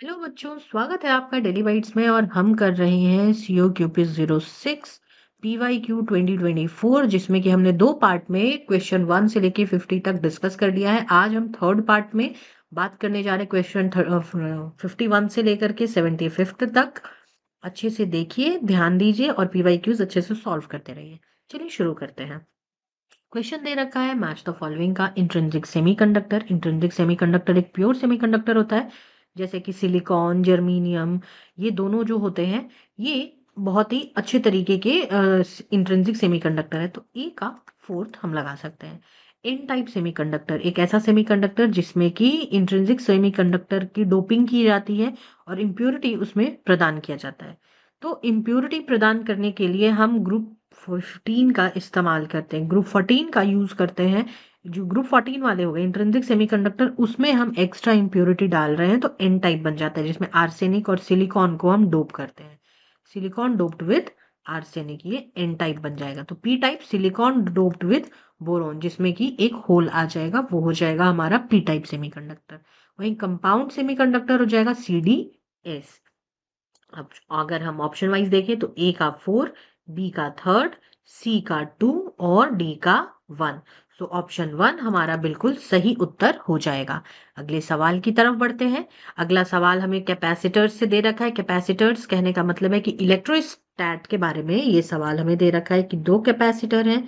Hello बच्चों, स्वागत है आपका डेली बाइट्स में। और हम कर रहे हैं सीओ क्यूपिस 06 PYQ 2024, जिसमें कि हमने दो पार्ट में क्वेश्चन 1 से लेके 50 तक डिस्कस कर लिया है। आज हम थर्ड पार्ट में बात करने जा रहे हैं क्वेश्चन 51 से लेकर के 75 तक। अच्छे से देखिए, ध्यान दीजिए और PYQs अच्छे से सॉल्व करते रहिए। चलिए शुरू करते हैं। क्वेश्चन दे रखा है मैच द फॉलोइंग का इंट्रिंसिक सेमीकंडक्टर। इंट्रिंसिक सेमीकंडक्टर एक प्योर सेमीकंडक्टर होता है, जैसे कि सिलिकॉन, जर्मीनियम, ये दोनों जो होते हैं ये बहुत ही अच्छे तरीके के इंट्रिंसिक सेमीकंडक्टर है। तो ए का फोर्थ हम लगा सकते हैं। एन टाइप सेमीकंडक्टर एक ऐसा सेमीकंडक्टर जिसमें कि इंट्रिंसिक सेमीकंडक्टर की डोपिंग की जाती है और इम्प्योरिटी उसमें प्रदान किया जाता है। तो इम्प्योरिटी प्रदान करने के लिए हम ग्रुप 15 का इस्तेमाल करते हैं, ग्रुप 14 का यूज करते हैं। जो ग्रुप 14 वाले हो गए इंट्रिंसिक सेमीकंडक्टर, उसमें हम एक्स्ट्रा इम्प्योरिटी डाल रहे हैं तो एन टाइप बन जाता है, जिसमें आर्सेनिक और सिलिकॉन को हम डोप करते हैं। सिलिकॉन डोप्ड विद आर्सेनिक, ये एन टाइप बन जाएगा। तो P type silicon doped with boron, जिसमें कि एक होल आ जाएगा, वो हो जाएगा हमारा पी टाइप सेमीकंडक्टर। वहीं कंपाउंड सेमीकंडक्टर हो जाएगा CdS। अब अगर हम ऑप्शन वाइज देखें तो ए का 4, बी का थर्ड, सी का 2 और डी का 1। सो ऑप्शन 1 हमारा बिल्कुल सही उत्तर हो जाएगा। अगले सवाल की तरफ बढ़ते हैं। अगला सवाल हमें कैपेसिटर्स से दे रखा है। कैपेसिटर्स कहने का मतलब है कि इलेक्ट्रोस्टैट के बारे में ये सवाल हमें दे रखा है कि दो कैपेसिटर हैं,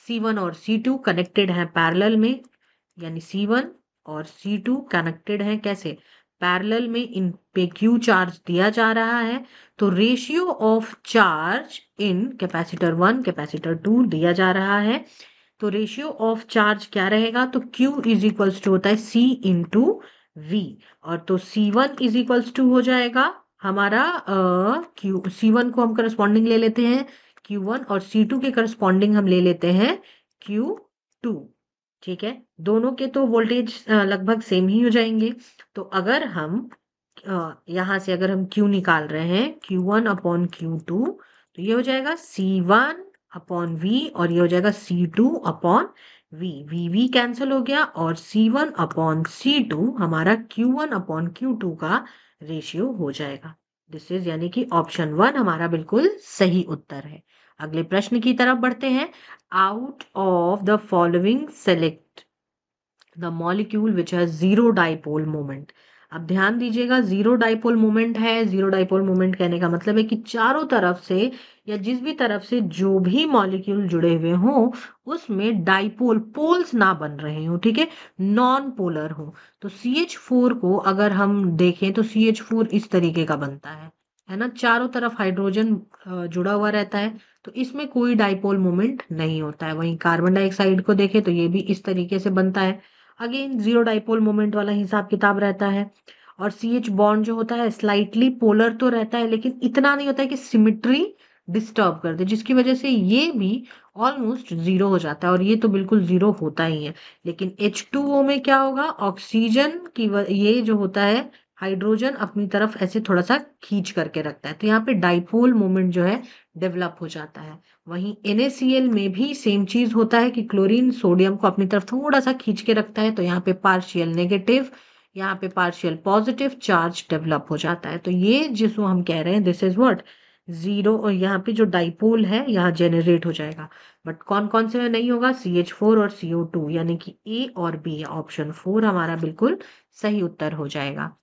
C1 और C2 कनेक्टेड हैं पैरेलल में, यानी C1 और C2 कनेक्टेड हैं कैसे, पैरेलल में। इन पे क्यू चार्ज दिया जा रहा है, तो ratio of charge in capacitor 1 capacitor 2 दिया जा रहा है। तो रेशियो ऑफ चार्ज क्या रहेगा, तो Q इज इक्वल्स टू होता है C इंटू V। और तो C1 इज इक्वल्स टू हो जाएगा हमारा Q, C1 को हम करस्पॉन्डिंग ले लेते हैं Q1 और C2 के करस्पॉन्डिंग हम ले लेते हैं Q2। ठीक है, दोनों के तो वोल्टेज लगभग सेम ही हो जाएंगे। तो अगर हम यहाँ से अगर हम Q निकाल रहे हैं Q1 अपॉन Q2, तो ये हो जाएगा C1 अपॉन V और ये हो जाएगा C2 अपॉन V कैंसिल हो गया और C1 अपॉन C2 हमारा Q1 अपॉन Q2 का रेशियो हो जाएगा। दिस इज यानी कि ऑप्शन 1 हमारा बिल्कुल सही उत्तर है। अगले प्रश्न की तरफ बढ़ते हैं। Out of the following select the molecule which has zero dipole moment. अब ध्यान दीजिएगा, जीरो डाइपोल मोमेंट है। जीरो डाइपोल मोमेंट कहने का मतलब है कि चारों तरफ से या जिस भी तरफ से जो भी मॉलिक्यूल जुड़े हुए हों उसमें डाइपोल पोल्स ना बन रहे हो, ठीक है, नॉन पोलर हो। तो CH4 को अगर हम देखें तो CH4 इस तरीके का बनता है ना, चारों तरफ हाइड्रोजन जुड़ा हुआ रहता है, तो इसमें कोई डाइपोल मोमेंट नहीं होता है। वहीं कार्बन डाइऑक्साइड को देखें तो ये भी इस तरीके से बनता है, अगेन जीरो डाइपोल मोमेंट वाला हिसाब किताब रहता है। और CH बॉन्ड जो होता है स्लाइटली पोलर तो रहता है, लेकिन इतना नहीं होता है कि सिमिट्री डिस्टर्ब कर दे, जिसकी वजह से ये भी ऑलमोस्ट जीरो हो जाता है और ये तो बिल्कुल जीरो होता ही है। लेकिन H2O में क्या होगा, ऑक्सीजन की ये जो होता है हाइड्रोजन अपनी तरफ ऐसे थोड़ा सा खींच करके रखता है, तो यहाँ पे डाइपोल मोमेंट जो है डेवलप हो जाता है। वहीं NaCl में भी सेम चीज होता है कि क्लोरीन सोडियम को अपनी तरफ थोड़ा सा खींच के रखता है, तो यहाँ पे पार्शियल नेगेटिव, यहाँ पे पार्शियल पॉजिटिव चार्ज डेवलप हो जाता है। तो ये जिसको हम कह रहे हैं दिस इज व्हाट जीरो, और यहाँ पे जो डाइपोल है यहाँ जेनरेट हो जाएगा। बट कौन कौन से में नहीं होगा, CH4 और CO2, यानी कि A और B, ऑप्शन 4 हमारा बिल्कुल सही उत्तर हो जाएगा।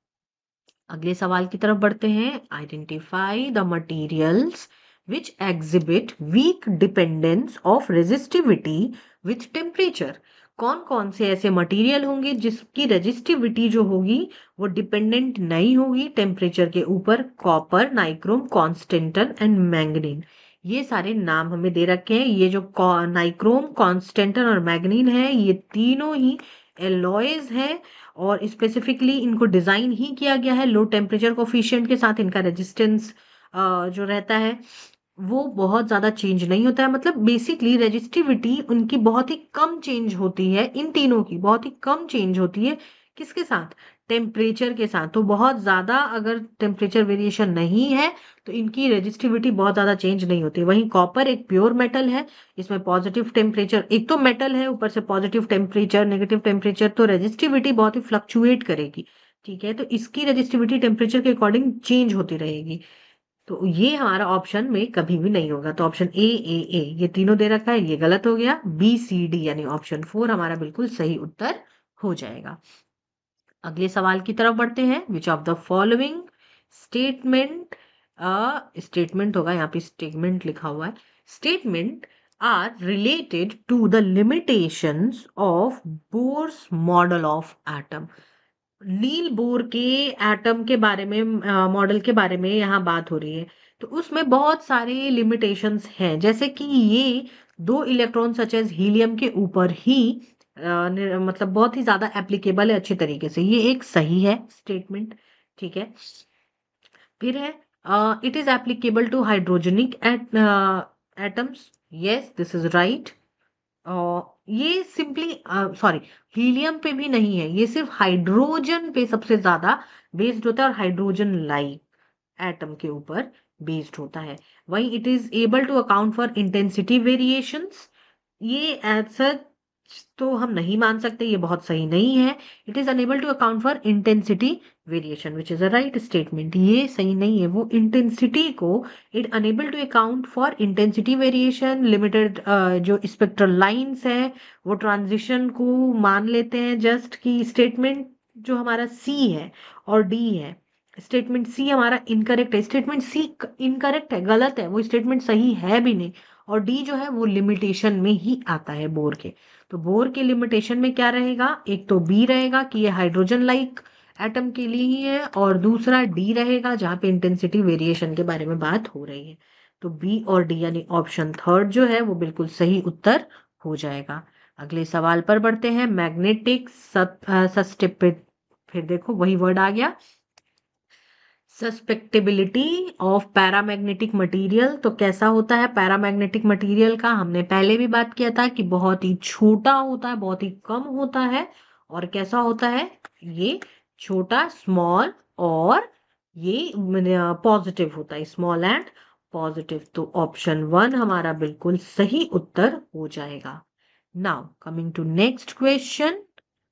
अगले सवाल की तरफ बढ़ते हैं। Identify the materials which exhibit weak dependence of resistivity with temperature. कौन कौन से ऐसे मटेरियल होंगे जिसकी रेजिस्टिविटी जो होगी वो डिपेंडेंट नहीं होगी टेम्परेचर के ऊपर। Copper, nichrome, constantan and manganin, ये सारे नाम हमें दे रखे हैं। ये जो नाइक्रोम, कॉन्स्टेंटन और मैंगनीन है, ये तीनों ही एलॉयज हैं और स्पेसिफिकली इनको डिजाइन ही किया गया है लो टेम्परेचर कोफिशिएंट के साथ। इनका रेजिस्टेंस जो रहता है वो बहुत ज्यादा चेंज नहीं होता है, मतलब बेसिकली रेजिस्टिविटी उनकी बहुत ही कम चेंज होती है, इन तीनों की बहुत ही कम चेंज होती है। किसके साथ, टेम्परेचर के साथ। तो बहुत ज्यादा अगर टेम्परेचर वेरिएशन नहीं है तो इनकी रेजिस्टिविटी बहुत ज्यादा चेंज नहीं होती। वहीं कॉपर एक प्योर मेटल है, इसमें पॉजिटिव टेम्परेचर, एक तो मेटल है ऊपर से पॉजिटिव टेम्परेचर नेगेटिव टेम्परेचर, तो रेजिस्टिविटी बहुत ही फ्लक्चुएट करेगी। ठीक है, तो इसकी रजिस्टिविटी टेम्परेचर के अकॉर्डिंग चेंज होती रहेगी। तो ये हमारा ऑप्शन में कभी भी नहीं होगा। तो ऑप्शन ए ये तीनों दे रखा है, ये गलत हो गया। बी सी डी यानी ऑप्शन 4 हमारा बिल्कुल सही उत्तर हो जाएगा। अगले सवाल की तरफ बढ़ते हैं। Which of the following statement, statement होगा, यहाँ पे स्टेटमेंट लिखा हुआ है, statement are related to the limitations of Bohr's model of atom. Niels Bohr के एटम के बारे में, मॉडल के बारे में यहाँ बात हो रही है। तो उसमें बहुत सारे लिमिटेशंस हैं, जैसे कि ये दो इलेक्ट्रॉन सच एज हीलियम के ऊपर ही मतलब बहुत ही ज्यादा एप्लीकेबल है अच्छे तरीके से। ये एक सही है स्टेटमेंट। ठीक है, फिर है it is applicable to hydrogenic atoms. Yes, this is right. ये सिंपली, सॉरी, हीलियम पे भी नहीं है, ये सिर्फ हाइड्रोजन पे सबसे ज्यादा बेस्ड होता है, और हाइड्रोजन लाइक एटम के ऊपर बेस्ड होता है। वहीं it is able to account for intensity variations. ये एज सच तो हम नहीं मान सकते, ये बहुत सही नहीं है। It is unable to account for intensity variation which is a right statement. ये सही नहीं है, वो इंटेंसिटी को, it enable to account for intensity variation. Limited जो स्पेक्ट्रल लाइंस है वो ट्रांजिशन को मान लेते हैं जस्ट। कि स्टेटमेंट जो हमारा सी है और डी है, स्टेटमेंट सी हमारा इनकरेक्ट है, स्टेटमेंट सी इनकरेक्ट है, गलत है, वो स्टेटमेंट सही है भी नहीं। और डी जो है वो लिमिटेशन में ही आता है बोर के। तो बोर के लिमिटेशन में क्या रहेगा, एक तो बी रहेगा कि ये हाइड्रोजन लाइक एटम के लिए ही है, और दूसरा डी रहेगा जहां पे इंटेंसिटी वेरिएशन के बारे में बात हो रही है। तो बी और डी यानी ऑप्शन थर्ड जो है वो बिल्कुल सही उत्तर हो जाएगा। अगले सवाल पर बढ़ते हैं। मैग्नेटिक सस्टेपिट, फिर देखो वही वर्ड आ गया, सस्पेक्टेबिलिटी ऑफ पैरामैग्नेटिक मटेरियल। तो कैसा होता है पैरामैग्नेटिक मटेरियल का, हमने पहले भी बात किया था कि बहुत ही छोटा होता है, बहुत ही कम होता है। और कैसा होता है, ये छोटा, स्मॉल, और ये पॉजिटिव होता है, स्मॉल एंड पॉजिटिव। तो ऑप्शन 1 हमारा बिल्कुल सही उत्तर हो जाएगा। Now coming to next question.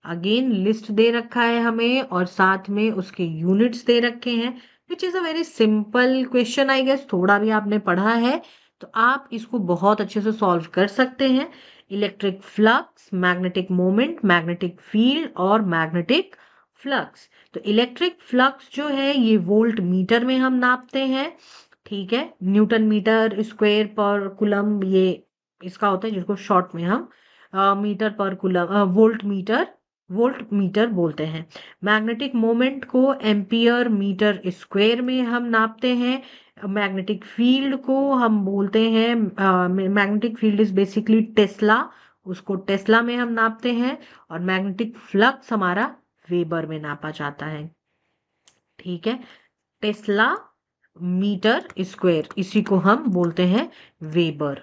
Again list दे रखा है हमें, और साथ में उसके यूनिट्स दे रखे हैं, which is a very simple question I guess. थोड़ा भी आपने पढ़ा है तो आप इसको बहुत अच्छे से सॉल्व कर सकते हैं। Electric flux, magnetic moment, magnetic field और मैग्नेटिक फ्लक्स। तो इलेक्ट्रिक फ्लक्स जो है ये वोल्ट मीटर में हम नापते हैं। ठीक है, Newton metre square per coulomb ये इसका होता है, जिसको शॉर्ट में हम metre per coulomb, volt meter बोलते हैं। मैग्नेटिक मोमेंट को एम्पियर मीटर स्क्वायर में हम नापते हैं। मैग्नेटिक फील्ड को हम बोलते हैं, magnetic field is basically Tesla, उसको टेस्ला में हम नापते हैं। और मैग्नेटिक फ्लक्स हमारा वेबर में नापा जाता है। ठीक है, टेस्ला मीटर स्क्वायर, इसी को हम बोलते हैं वेबर।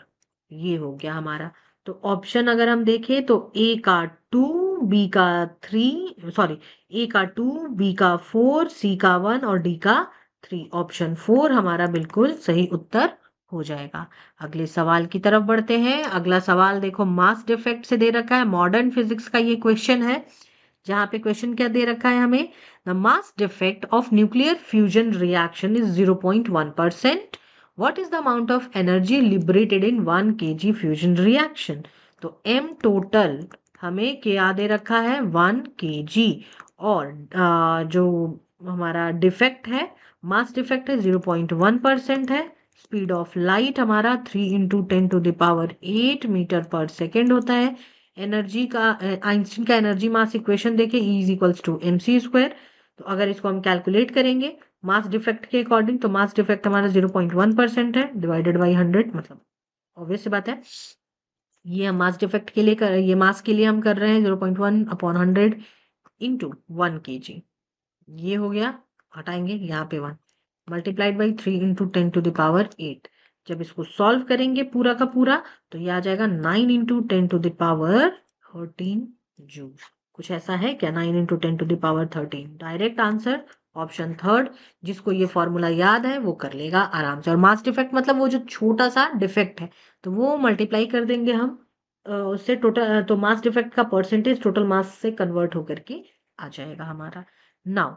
ये हो गया हमारा। तो ऑप्शन अगर हम देखें तो ए का 2, बी का 3, सॉरी, ए का 2, बी का 4, सी का 1 और डी का 3। ऑप्शन 4 हमारा बिल्कुल सही उत्तर हो जाएगा। अगले सवाल की तरफ बढ़ते हैं। अगला सवाल देखो, मास डिफेक्ट से दे रखा है, मॉडर्न फिजिक्स का ये क्वेश्चन है, जहां पे क्वेश्चन क्या दे रखा है हमें, the mass defect of nuclear fusion reaction is 0.1%। What is the amount of energy liberated in 1 kg fusion reaction. तो एम टोटल हमें क्या दे रखा है, 1 kg, और जो हमारा डिफेक्ट है, मास डिफेक्ट है 0.1% है। स्पीड ऑफ लाइट हमारा 3 × 10⁸ मीटर पर सेकेंड होता है। एनर्जी का, आइंस्टीन का एनर्जी मास इक्वेशन देखे, E is equals to mc²। तो अगर इसको हम कैलकुलेट करेंगे मास डिफेक्ट के अकॉर्डिंग, तो मास डिफेक्ट हमारा 0.1% है, डिवाइडेड बाई 100, मतलब ऑब्वियस सी बात है। ये हम मास डिफेक्ट के लिए ये मास के लिए हम कर रहे हैं 0.1/100 इंटू 1 kg। ये हो गया, हटाएंगे यहाँ पे 1, मल्टीप्लाइड बाई 3 × 10⁸ जब इसको सॉल्व करेंगे पूरा का पूरा, तो ये आ जाएगा 9 × 10⁻13 जूल। कुछ ऐसा है क्या, 9 × 10⁻13? Direct answer option third. जिसको ये फॉर्मूला याद है वो कर लेगा आराम से। और मास डिफेक्ट मतलब वो जो छोटा सा डिफेक्ट है, तो वो मल्टीप्लाई कर देंगे हम उससे, टोटल, तो मास डिफेक्ट का परसेंटेज टोटल मास से कन्वर्ट होकर के आ जाएगा हमारा। नाउ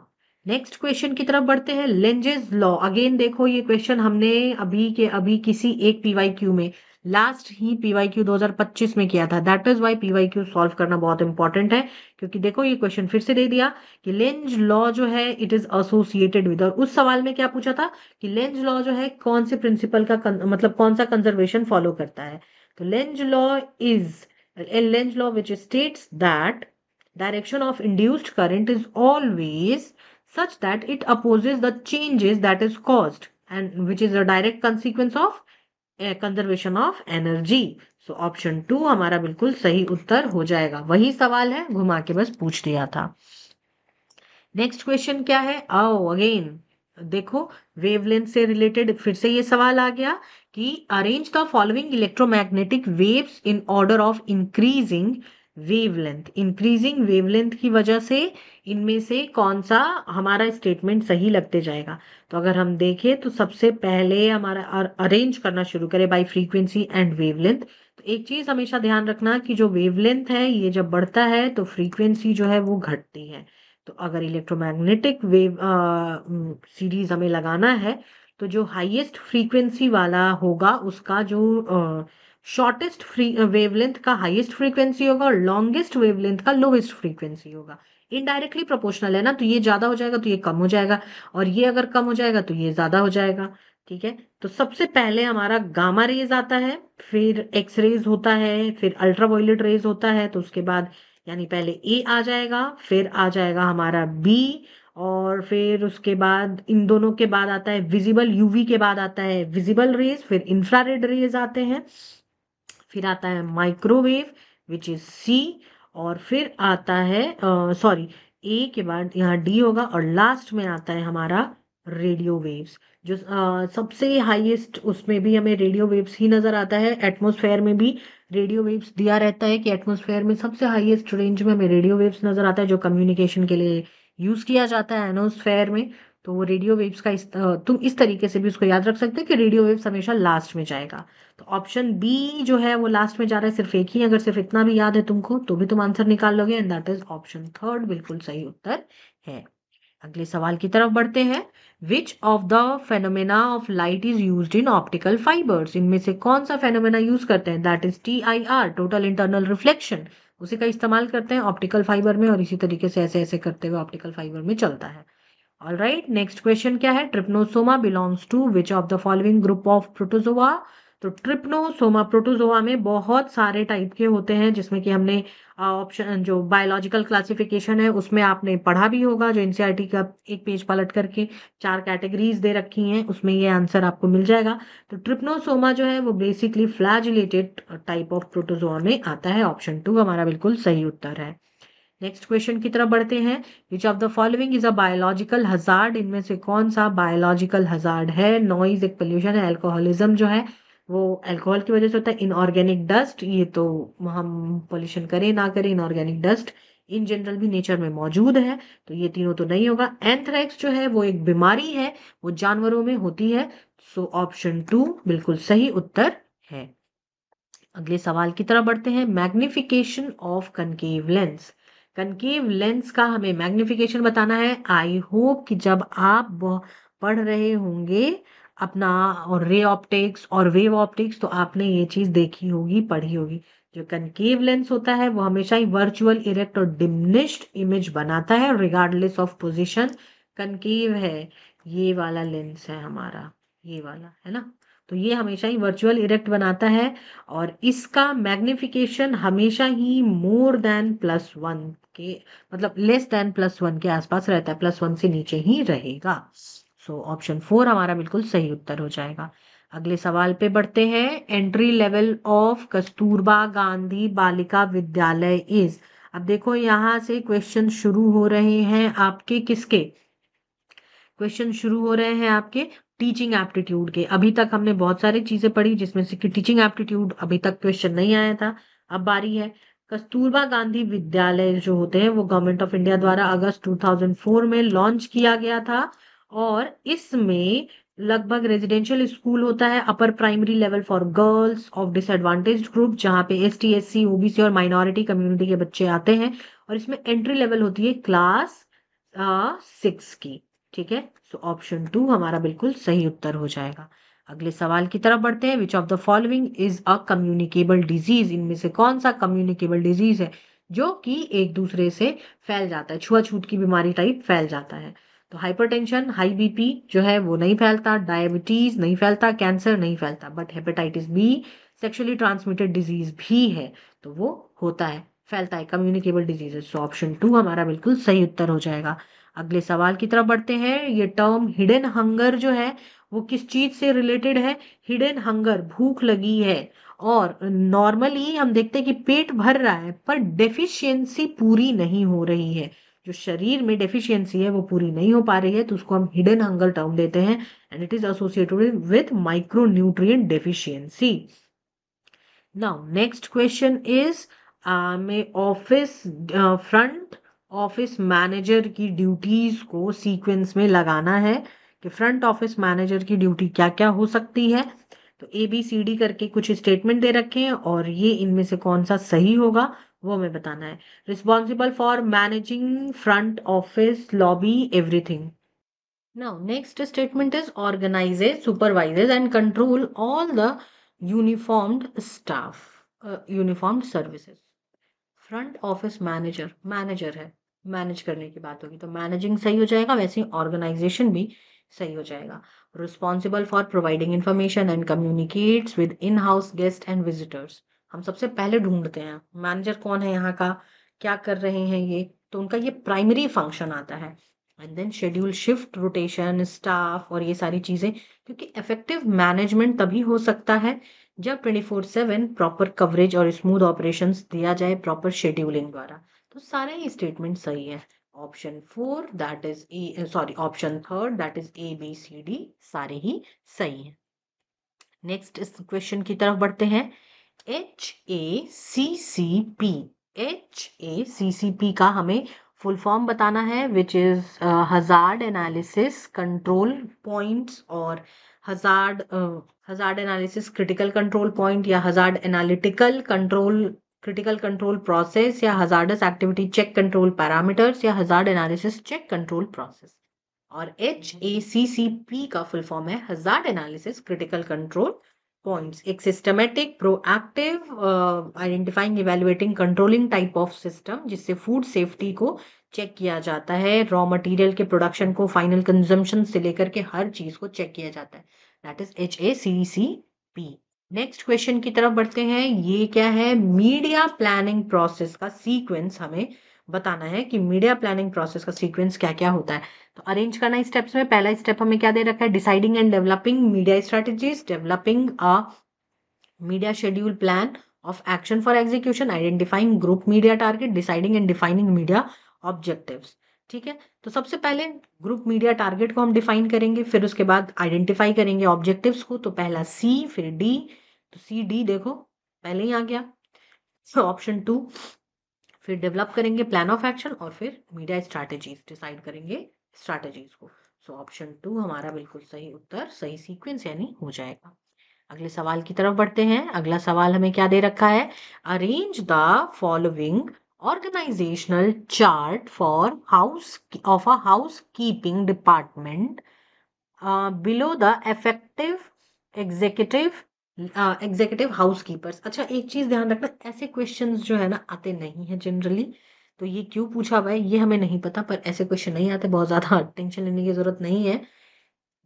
नेक्स्ट क्वेश्चन की तरफ बढ़ते हैं। लेंजेस लॉ, अगेन देखो ये क्वेश्चन हमने अभी किसी एक पीवाईक्यू में लास्ट ही पीवाईक्यू 2025 में किया था। That is why PYQ solve करना बहुत इंपॉर्टेंट है, क्योंकि देखो ये क्वेश्चन फिर से दे दिया कि लेंज लॉ जो है इट इज एसोसिएटेड विद, और उस सवाल में क्या पूछा था कि लेंज लॉ जो है कौन से प्रिंसिपल का मतलब कौन सा कंजर्वेशन फॉलो करता है। तो Lenz law is a Lenz law which states that direction of induced current is always such that it opposes the changes that is caused, and which is a direct consequence of conservation of energy. So option 2 हमारा बिल्कुल सही उत्तर हो जाएगा। वही सवाल है, घुमा के बस पूछ दिया था। नेक्स्ट क्वेश्चन क्या है, आओ अगेन देखो वेवलेंथ से रिलेटेड फिर से ये सवाल आ गया कि arrange the following electromagnetic waves in order of increasing wavelength. Increasing wavelength की वजह से इनमें से कौन सा हमारा स्टेटमेंट सही लगते जाएगा। तो अगर हम देखें तो सबसे पहले हमारा अरेंज करना शुरू करें बाय फ्रीक्वेंसी एंड वेवलेंथ। तो एक चीज हमेशा ध्यान रखना कि जो वेवलेंथ है ये जब बढ़ता है तो फ्रीक्वेंसी जो है वो घटती है। तो अगर इलेक्ट्रोमैग्नेटिक वेव सीरीज हमें लगाना है तो जो हाईएस्ट फ्रीक्वेंसी वाला होगा उसका जो शॉर्टेस्ट वेवलेंथ का हाईएस्ट फ्रीक्वेंसी होगा और लॉन्गेस्ट वेवलेंथ का लोवेस्ट फ्रीक्वेंसी होगा। इनडायरेक्टली प्रोपोर्शनल है ना, तो ये ज्यादा हो जाएगा तो ये कम हो जाएगा, और ये अगर कम हो जाएगा तो ये ज्यादा हो जाएगा। ठीक है, तो सबसे पहले हमारा गामा रेज आता है, फिर एक्स रेज होता है, फिर अल्ट्रावायलेट रेज होता है, तो उसके बाद यानी पहले ए आ जाएगा, फिर आ जाएगा हमारा बी, और फिर उसके बाद इन दोनों के बाद आता है विजिबल, यूवी के बाद आता है विजिबल रेज, फिर इंफ्रारेड रेज आते हैं, फिर आता है माइक्रोवेव विच इज सी, और फिर आता है सॉरी ए के बाद यहाँ डी होगा, और लास्ट में आता है हमारा रेडियो वेव्स। जो सबसे हाईएस्ट उसमें भी हमें रेडियो वेव्स ही नजर आता है। एटमॉस्फेयर में भी रेडियो वेव्स दिया रहता है कि एटमॉस्फेयर में सबसे हाईएस्ट रेंज में हमें रेडियो वेव्स नजर आता है जो कम्युनिकेशन के लिए यूज किया जाता है एनोस्फेयर में। तो वो रेडियो वेव्स का तुम इस तरीके से भी उसको याद रख सकते हो कि रेडियो वेव्स हमेशा लास्ट में जाएगा। तो ऑप्शन बी जो है वो लास्ट में जा रहा है, सिर्फ एक ही, अगर सिर्फ इतना भी याद है तुमको तो भी तुम आंसर निकाल लोगे, and that is option third बिल्कुल सही उत्तर है। अगले सवाल की तरफ बढ़ते हैं। Which of the phenomena of light is used in optical fibres. इनमें से कौन सा फेनोमेना यूज करते हैं, that is TIR, total internal reflection, उसी का इस्तेमाल करते हैं ऑप्टिकल फाइबर में, और इसी तरीके से ऐसे ऐसे करते हुए ऑप्टिकल फाइबर में चलता है। ऑल राइट, नेक्स्ट क्वेश्चन क्या है, trypanosoma belongs to which of the following group of protozoa. तो ट्रिप्नोसोमा प्रोटोजोआ में बहुत सारे टाइप के होते हैं, जिसमें कि हमने ऑप्शन जो बायोलॉजिकल क्लासिफिकेशन है उसमें आपने पढ़ा भी होगा, जो एनसीईआरटी का एक पेज पलट करके 4 कैटेगरीज दे रखी हैं, उसमें ये आंसर आपको मिल जाएगा। तो ट्रिप्नोसोमा जो है वो basically flagellated type of protozoa में आता है। ऑप्शन 2 हमारा बिल्कुल सही उत्तर है। नेक्स्ट क्वेश्चन की तरफ बढ़ते हैं। Which of the following is a biological hazard. इनमें से कौन सा बायोलॉजिकल हजार्ड है। नॉइज एक पोल्यूशन है, अल्कोहलिज्म जो है वो अल्कोहल की वजह से होता है, इनऑर्गेनिक डस्ट, ये तो हम पोल्यूशन करें ना करें इनऑर्गेनिक डस्ट इन जनरल भी नेचर में मौजूद है, तो ये तीनों तो नहीं होगा। एंथ्रेक्स जो है वो एक बीमारी है, वो जानवरों में होती है। सो ऑप्शन 2 बिल्कुल सही उत्तर है। अगले सवाल की तरफ बढ़ते हैं। Magnification of concave lens. Concave lens का हमें मैग्निफिकेशन बताना है। आई होप कि जब आप पढ़ रहे होंगे अपना और रे ऑप्टिक्स और वेव ऑप्टिक्स तो आपने ये चीज देखी होगी, पढ़ी होगी। जो कनकेव लेंस होता है वो हमेशा ही वर्चुअल इरेक्ट और डिमिनिश्ड इमेज बनाता है रिगार्डलेस ऑफ पोजीशन। कनकेव है ये वाला लेंस है हमारा, ये वाला है ना, तो ये हमेशा ही वर्चुअल इरेक्ट बनाता है, और इसका मैग्निफिकेशन हमेशा ही मोर देन +1 के मतलब लेस देन +1 के आसपास रहता है, +1 से नीचे ही रहेगा। सो ऑप्शन 4 हमारा बिल्कुल सही उत्तर हो जाएगा। अगले सवाल पे बढ़ते हैं। Entry level of Kasturba Gandhi Balika Vidyalaya is. अब देखो यहाँ से क्वेश्चन शुरू हो रहे हैं आपके किसके, क्वेश्चन शुरू हो रहे हैं आपके टीचिंग एप्टीट्यूड के। अभी तक हमने बहुत सारी चीजें पढ़ी जिसमें से कि टीचिंग एप्टीट्यूड अभी तक क्वेश्चन नहीं आया था। अब बारी है कस्तूरबा गांधी विद्यालय जो होते हैं वो गवर्नमेंट ऑफ इंडिया द्वारा अगस्त 2004 में लॉन्च किया गया था, और इसमें लगभग रेजिडेंशियल स्कूल होता है, upper primary level for girls of disadvantaged group, जहाँ पे ST SC OBC और माइनॉरिटी कम्युनिटी के बच्चे आते हैं, और इसमें एंट्री लेवल होती है क्लास 6 की। ठीक है, सो ऑप्शन 2 हमारा बिल्कुल सही उत्तर हो जाएगा। अगले सवाल की तरफ बढ़ते हैं। Which of the following is a communicable disease? इनमें से कौन सा कम्युनिकेबल डिजीज है जो कि एक दूसरे से फैल जाता है, छुआछूत की बीमारी टाइप फैल जाता है? तो हाइपरटेंशन, हाई बीपी जो है वो नहीं फैलता, डायबिटीज नहीं फैलता, कैंसर नहीं फैलता, but hepatitis B sexually transmitted disease भी है, तो वो होता है, फैलता है, कम्युनिकेबल डिजीजेस। सो ऑप्शन 2 हमारा बिल्कुल सही उत्तर हो जाएगा। अगले सवाल की तरफ बढ़ते हैं। ये टर्म हिडन हंगर जो है वो किस चीज से रिलेटेड है? हिडन हंगर, भूख लगी है और नॉर्मली हम देखते हैं कि पेट भर रहा है पर डेफिशिएंसी पूरी नहीं हो रही है, जो शरीर में डेफिशिएंसी है वो पूरी नहीं हो पा रही है, तो उसको हम हिडन हंगर टर्म देते हैं and it is associated with micronutrient deficiency. Now next question is में ऑफिस फ्रंट ऑफिस मैनेजर की ड्यूटीज को सीक्वेंस में लगाना है कि फ्रंट ऑफिस मैनेजर की ड्यूटी क्या क्या हो सकती है। तो ए बी सी डी करके कुछ स्टेटमेंट दे रखे हैं और ये इनमें से कौन सा सही होगा वो हमें बताना है। Responsible for managing front office lobby everything. Now, next statement is organizes, supervises, and control all the uniformed staff, uniformed services. Front office manager, manager है, मैनेज करने की बात होगी तो मैनेजिंग सही हो जाएगा, वैसे ही ऑर्गेनाइजेशन भी सही हो जाएगा। Responsible for providing information and communicates with in house guest and visitors. हम सबसे पहले ढूंढते हैं मैनेजर कौन है यहाँ का, क्या कर रहे हैं ये, तो उनका ये प्राइमरी फंक्शन आता है। And then schedule shift rotation staff और ये सारी चीजें, क्योंकि इफेक्टिव मैनेजमेंट तभी हो सकता है जब 24/7 प्रॉपर कवरेज और स्मूथ ऑपरेशंस दिया जाए प्रॉपर शेड्यूलिंग द्वारा। तो सारे ही स्टेटमेंट सही है। Option 4 that is A, sorry option 3 that is A B C D सारे ही सही हैं। नेक्स्ट इस क्वेश्चन की तरफ बढ़ते हैं। HACCP, HACCP का हमें फुल फॉर्म बताना है which is hazard analysis control points और hazard analysis critical control point या hazard analytical control critical control process या hazardous activity check control parameters या hazard analysis check control process. और HACCP का फुल फॉर्म है hazard analysis critical control points, एक systematic proactive identifying evaluating controlling type of system जिससे food safety को चेक किया जाता है, रॉ मटेरियल के प्रोडक्शन को फाइनल कंजम्पशन से लेकर के हर चीज को चेक किया जाता है। That is HACCP। Next question की तरफ बढ़ते हैं। ये क्या है? मीडिया प्लानिंग प्रोसेस का सीक्वेंस हमें बताना है कि मीडिया प्लानिंग प्रोसेस का सीक्वेंस क्या क्या होता है। तो अरेंज करना स्टेप्स में पहला स्टेप हमें क्या दे रखा है? Deciding and developing media strategies, developing a media schedule plan of action for execution, identifying group media target, deciding and defining media objectives. ठीक है, तो सबसे पहले ग्रुप मीडिया टारगेट को हम डिफाइन करेंगे, फिर उसके बाद आइडेंटिफाई करेंगे ऑब्जेक्टिव्स को। तो पहला सी फिर डी, तो सी डी देखो पहले ही आ गया। ऑप्शन 2 फिर डेवलप करेंगे प्लान ऑफ एक्शन और फिर मीडिया स्ट्रैटेजीज डिसाइड करेंगे स्ट्रैटेजीज को। सो ऑप्शन 2 हमारा बिल्कुल सही उत्तर, सही सीक्वेंस यानी हो जाएगा। अगले सवाल की तरफ बढ़ते हैं। अगला सवाल हमें क्या दे रखा है? Arrange the following organisational chart for house of a house keeping department below the effective executive executive housekeepers. अच्छा एक चीज ध्यान रखना, ऐसे क्वेश्चंस जो है ना आते नहीं है जनरली, तो ये क्यों पूछा हुआ है ये हमें नहीं पता, पर ऐसे क्वेश्चन नहीं आते, बहुत ज्यादा टेंशन लेने की जरूरत नहीं है।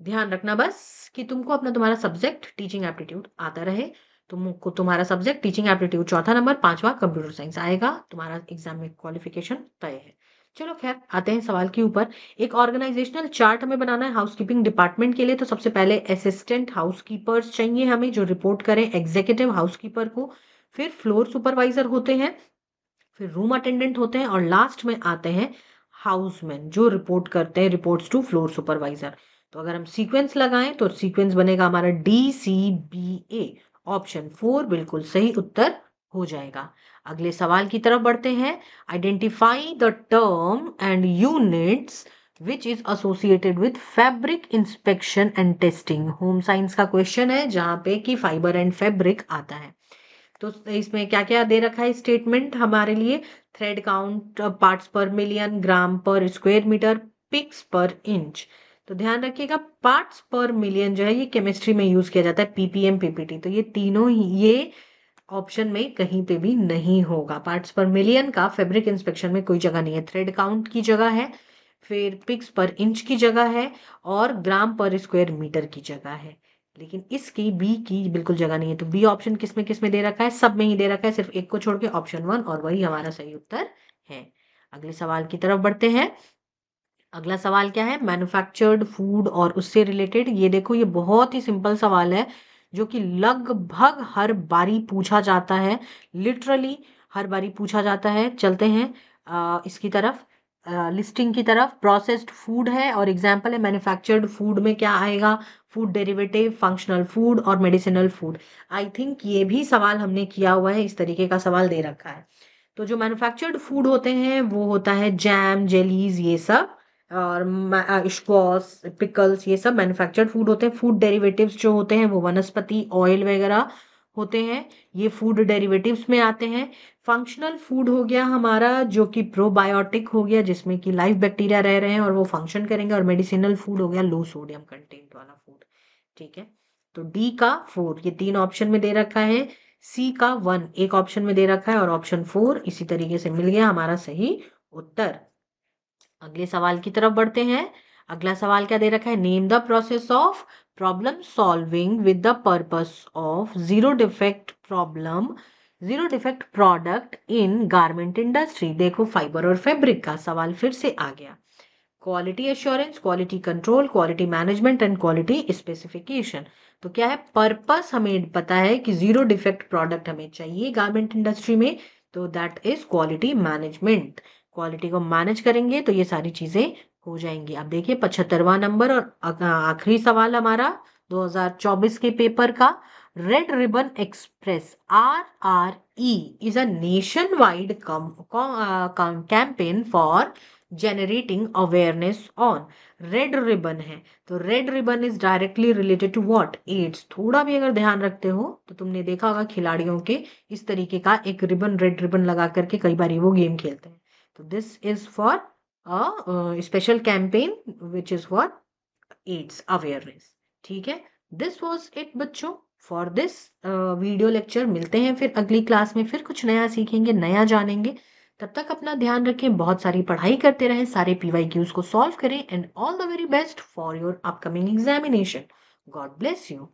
ध्यान रखना बस कि तुमको अपना तुम्हारा सब्जेक्ट टीचिंग एप्टीट्यूड आता रहे। तुमको तुम्हारा सब्जेक्ट टीचिंग एप्टीट्यूड चौथा नंबर, पांचवा कंप्यूटर साइंस आएगा, तुम्हारा एग्जाम में क्वालिफिकेशन तय है। चलो खैर आते हैं सवाल के ऊपर। एक ऑर्गेनाइजेशनल चार्ट हमें बनाना है हाउसकीपिंग डिपार्टमेंट के लिए। तो सबसे पहले असिस्टेंट हाउसकीपर्स चाहिए हमें जो रिपोर्ट करें एग्जीक्यूटिव हाउसकीपर को, फिर फ्लोर सुपरवाइजर होते हैं, फिर रूम अटेंडेंट होते हैं और लास्ट में आते हैं हाउसमैन जो रिपोर्ट करते हैं रिपोर्ट्स टू फ्लोर सुपरवाइजर। तो अगर हम सीक्वेंस लगाएं तो सीक्वेंस बनेगा हमारा DCBA। ऑप्शन 4 बिल्कुल सही उत्तर हो जाएगा। अगले सवाल की तरफ बढ़ते हैं। Identify the term and units which is associated with fabric inspection and testing. Home science का क्वेश्चन है जहां पे कि फाइबर एंड फैब्रिक आता है। तो इसमें क्या-क्या दे रखा है स्टेटमेंट हमारे लिए? थ्रेड काउंट, पार्ट्स पर मिलियन, ग्राम पर स्क्वायर मीटर, पिक्स पर इंच। तो ध्यान रखिएगा, पार्ट्स पर मिलियन जो है ये केमिस्ट्री में यूज किया जाता है, पीपीएम, पीपीटी। तो ये तीनों ही ये ऑप्शन में कहीं पे भी नहीं होगा। पार्ट्स पर मिलियन का फैब्रिक इंस्पेक्शन में कोई जगह नहीं है, थ्रेड काउंट की जगह है, फिर पिक्स पर इंच की जगह है, और ग्राम पर स्क्वायर मीटर की जगह है। लेकिन इसकी बी की बिल्कुल जगह नहीं है। तो बी ऑप्शन किस में दे रखा है? सब में ही दे रखा है, सिर्फ एक को छोड़ के, ऑप्शन 1, और वही हमारा सही उत्तर है। अगले सवाल की तरफ बढ़ते हैं। अगला सवाल क्या है? मैन्युफैक्चर्ड फूड और उससे रिलेटेड। ये देखो, ये बहुत ही सिंपल सवाल है जो कि लगभग हर बारी पूछा जाता है, लिटरली हर बारी पूछा जाता है। चलते हैं इसकी तरफ, लिस्टिंग की तरफ। प्रोसेस्ड फूड है और एग्जाम्पल है मैन्युफैक्चर्ड फूड में क्या आएगा? फूड डेरिवेटिव, फंक्शनल फूड और मेडिसिनल फूड। आई थिंक ये भी सवाल हमने किया हुआ है, इस तरीके का सवाल दे रखा है। तो जो मैन्युफैक्चर्ड फूड होते हैं वो होता है जैम, जेलीज, ये सब, और स्क्वॉश, पिकल्स, ये सब मैन्युफैक्चर्ड फूड होते हैं। फूड डेरिवेटिव्स जो होते हैं वो वनस्पति ऑयल वगैरह होते हैं, ये फूड डेरिवेटिव्स में आते हैं। फंक्शनल फूड हो गया हमारा जो कि प्रोबायोटिक हो गया, जिसमें कि लाइव बैक्टीरिया रह रहे हैं और वो फंक्शन करेंगे। और मेडिसिनल फूड हो गया लो सोडियम कंटेंट वाला फूड। ठीक है, तो डी का 4, ये 3 ऑप्शन में दे रखा है। सी का 1 एक ऑप्शन में दे रखा है, और ऑप्शन 4 इसी तरीके से मिल गया हमारा सही उत्तर। अगले सवाल की तरफ बढ़ते हैं। अगला सवाल क्या दे रखा है? Name the process of problem solving with the purpose of zero defect product in garment industry. देखो, फाइबर और फैब्रिक का सवाल फिर से आ गया। Quality assurance, quality control, quality management and quality specification. तो क्या है पर्पस? हमें पता है कि जीरो डिफेक्ट प्रोडक्ट हमें चाहिए गारमेंट इंडस्ट्री में, तो that is quality management. Quality को मैनेज करेंगे तो ये सारी चीजें हो जाएंगी। अब देखिए 75वां नंबर और आखिरी सवाल हमारा 2024 के पेपर का। Red ribbon express RRE is a nation wide campaign for generating awareness on। Red ribbon है, तो red ribbon is directly related to what? AIDS. थोड़ा भी अगर ध्यान रखते हो तो तुमने देखा होगा खिलाड़ियों के इस तरीके का एक रिबन, रेड रिबन लगा करके कई बार वो गेम खेलते हैं। तो this is for a special campaign which is for AIDS awareness. ठीक है, दिस वॉज इट बच्चों फॉर दिस वीडियो लेक्चर। मिलते हैं फिर अगली क्लास में, फिर कुछ नया सीखेंगे, नया जानेंगे। तब तक अपना ध्यान रखें, बहुत सारी पढ़ाई करते रहें, सारे PYQs को सॉल्व करें, and all the very best for your upcoming examination. God bless you.